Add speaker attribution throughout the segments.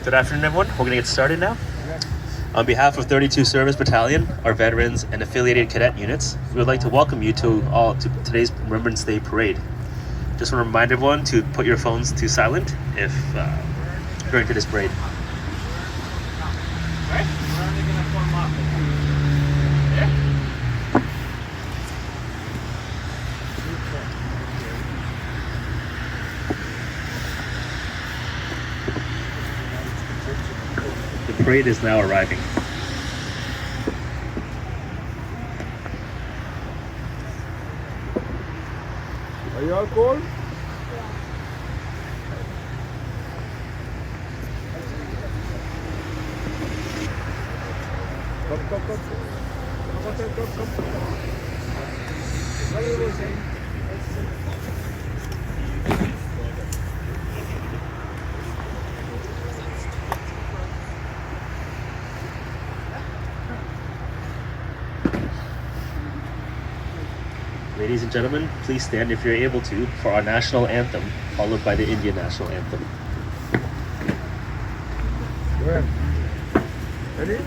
Speaker 1: Good afternoon, everyone. We're going to get started now. On behalf of 32 Service Battalion, our veterans, and affiliated cadet units, we would like to welcome you to today's Remembrance Day Parade. Just want to remind everyone to put your phones to silent if during today's parade. The parade is now arriving.
Speaker 2: Are you all cold?
Speaker 1: Ladies and gentlemen, please stand if you're able to for our national anthem, followed by the Indian national anthem.
Speaker 2: Go ahead. Ready?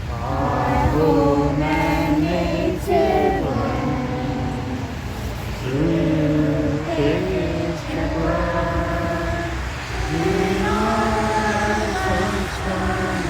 Speaker 3: Our home and native land, through his blood, in our sunshine,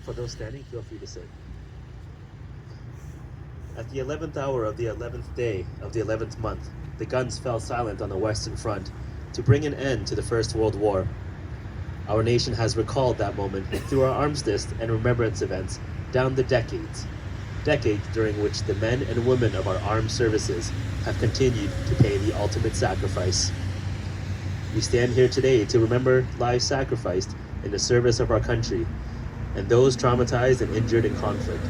Speaker 1: For those standing, feel free to sit. At the 11th hour of the 11th day of the 11th month, the guns fell silent on the Western Front to bring an end to the First World War. Our nation has recalled that moment through our armistice and remembrance events down the decades during which the men and women of our armed services have continued to pay the ultimate sacrifice. We stand here today to remember lives sacrificed in the service of our country and those traumatized and injured in conflict.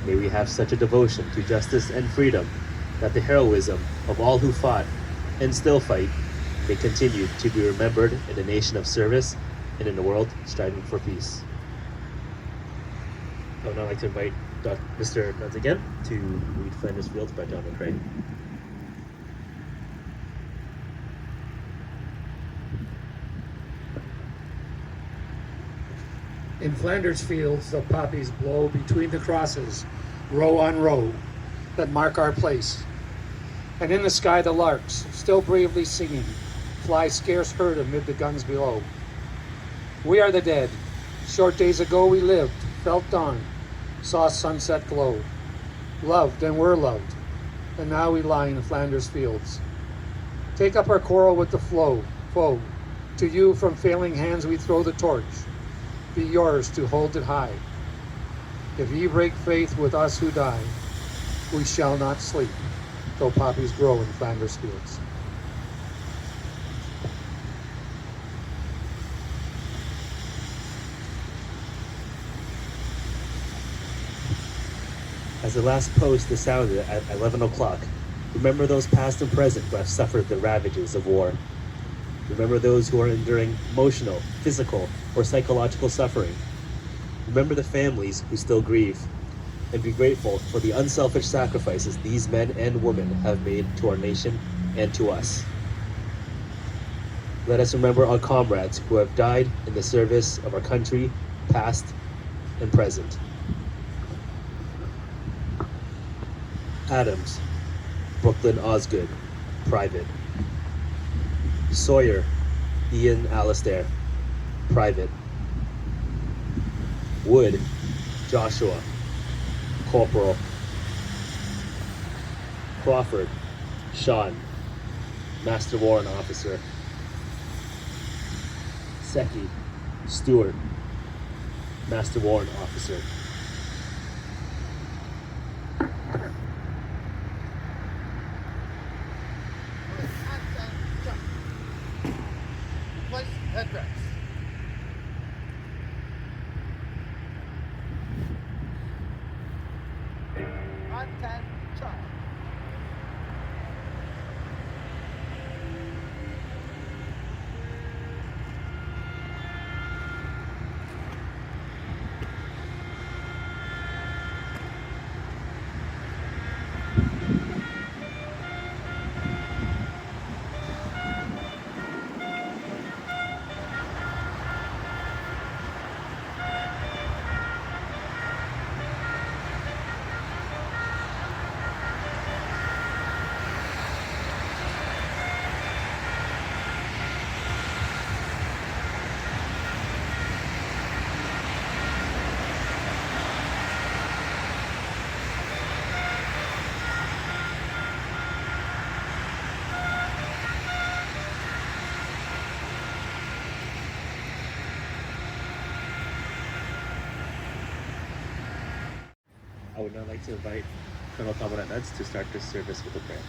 Speaker 1: May we have such a devotion to justice and freedom that the heroism of all who fought and still fight may continue to be remembered in a nation of service and in a world striving for peace. I would now like to invite Mr. Nuns again to read Flanders Fields by John McCrae.
Speaker 4: In Flanders fields the poppies blow between the crosses, row on row, that mark our place. And in the sky the larks, still bravely singing, fly scarce heard amid the guns below. We are the dead. Short days ago we lived, felt dawn, saw sunset glow, loved and were loved, and now we lie in Flanders fields. Take up our quarrel with the foe. To you from failing hands we throw the torch. Be yours to hold it high. If ye break faith with us who die, we shall not sleep, though poppies grow in Flanders fields.
Speaker 1: As the last post is sounded at 11 o'clock, remember those past and present who have suffered the ravages of war. Remember those who are enduring emotional, physical, or psychological suffering. Remember the families who still grieve, and be grateful for the unselfish sacrifices these men and women have made to our nation and to us. Let us remember our comrades who have died in the service of our country, past and present. Adams, Brooklyn Osgood, Private. Sawyer, Ian Alastair, Private. Wood, Joshua, Corporal. Crawford, Sean, Master Warrant Officer. Secchi, Stewart, Master Warrant Officer.
Speaker 5: Place headrest. Contact charge.
Speaker 1: I would now like to invite Colonel Commandant Nuts to start this service with a prayer.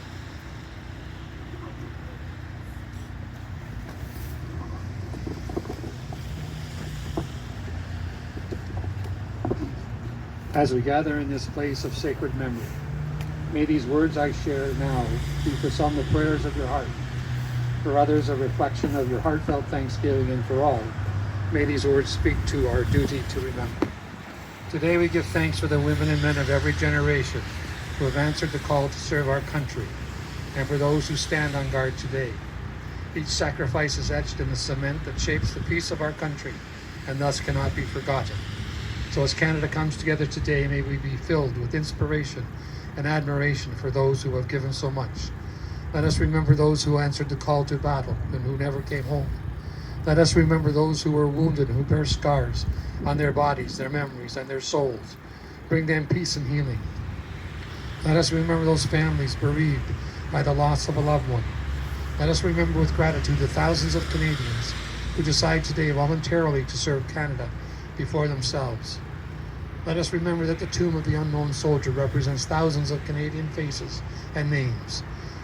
Speaker 4: As we gather in this place of sacred memory, may these words I share now be for some the prayers of your heart, for others a reflection of your heartfelt thanksgiving, and for all, may these words speak to our duty to remember. Today we give thanks for the women and men of every generation who have answered the call to serve our country, and for those who stand on guard today. Each sacrifice is etched in the cement that shapes the peace of our country, and thus cannot be forgotten. So as Canada comes together today, may we be filled with inspiration and admiration for those who have given so much. Let us remember those who answered the call to battle and who never came home. Let us remember those who were wounded and who bear scars on their bodies, their memories, and their souls. Bring them peace and healing. Let us remember those families bereaved by the loss of a loved one. Let us remember with gratitude the thousands of Canadians who decide today voluntarily to serve Canada before themselves. Let us remember that the tomb of the unknown soldier represents thousands of Canadian faces and names.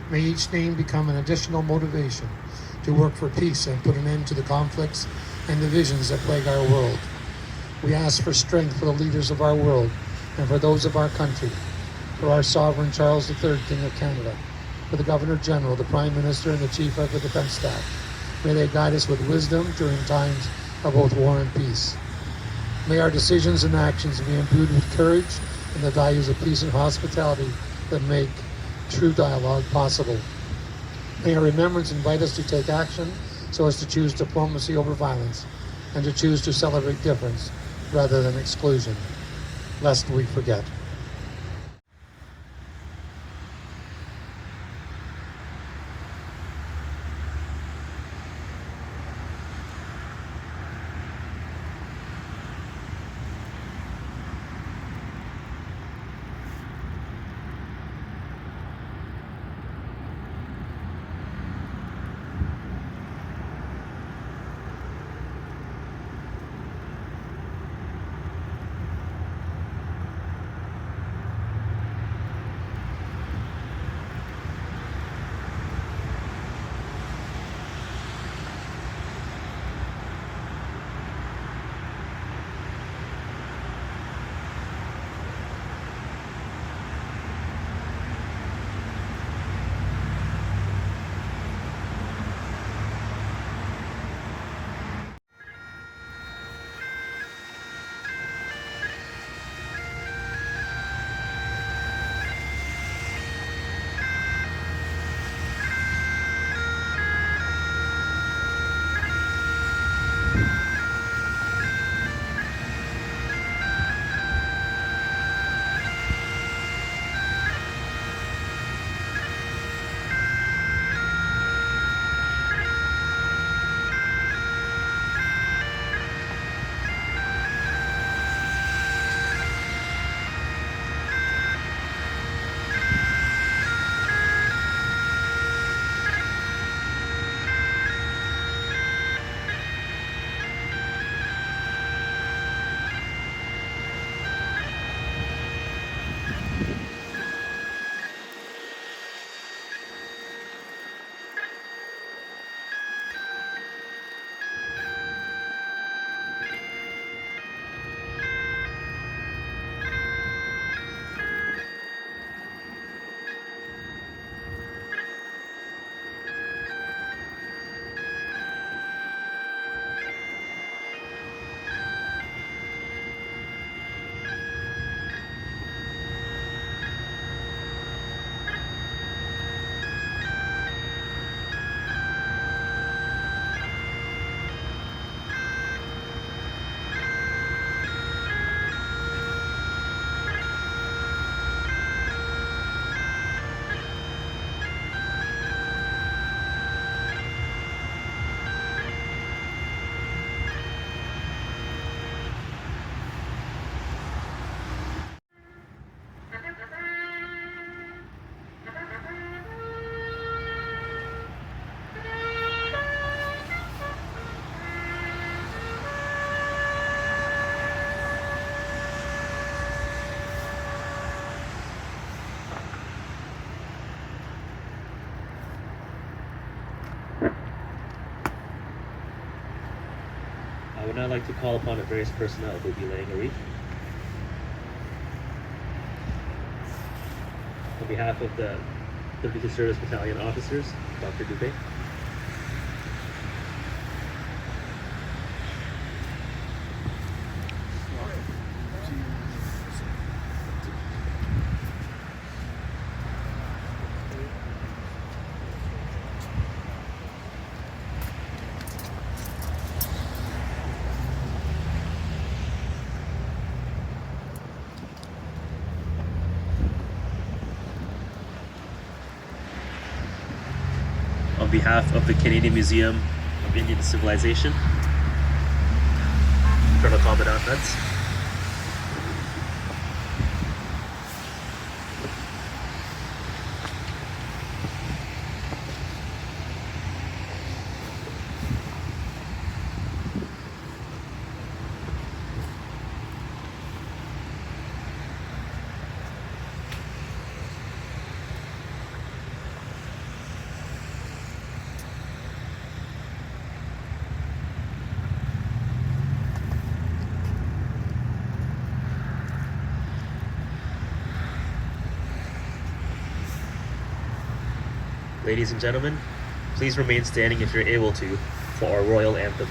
Speaker 4: May each name become an additional motivation to work for peace and put an end to the conflicts and divisions that plague our world. We ask for strength for the leaders of our world and for those of our country, for our sovereign Charles III, King of Canada, for the Governor General, the Prime Minister, and the Chief of the Defence Staff. May they guide us with wisdom during times of both war and peace. May our decisions and actions be imbued with courage and the values of peace and hospitality that make true dialogue possible. May our remembrance invite us to take action so as to choose diplomacy over violence and to choose to celebrate difference rather than exclusion, lest we forget.
Speaker 1: would now like to call upon the various personnel who will be laying a wreath. On behalf of the 32 Service Battalion officers, Dr. Dubé. On behalf of the Canadian Museum of Indian Civilization, Colonel Commandant Nuts. Ladies and gentlemen, please remain standing if you're able to for our royal anthem.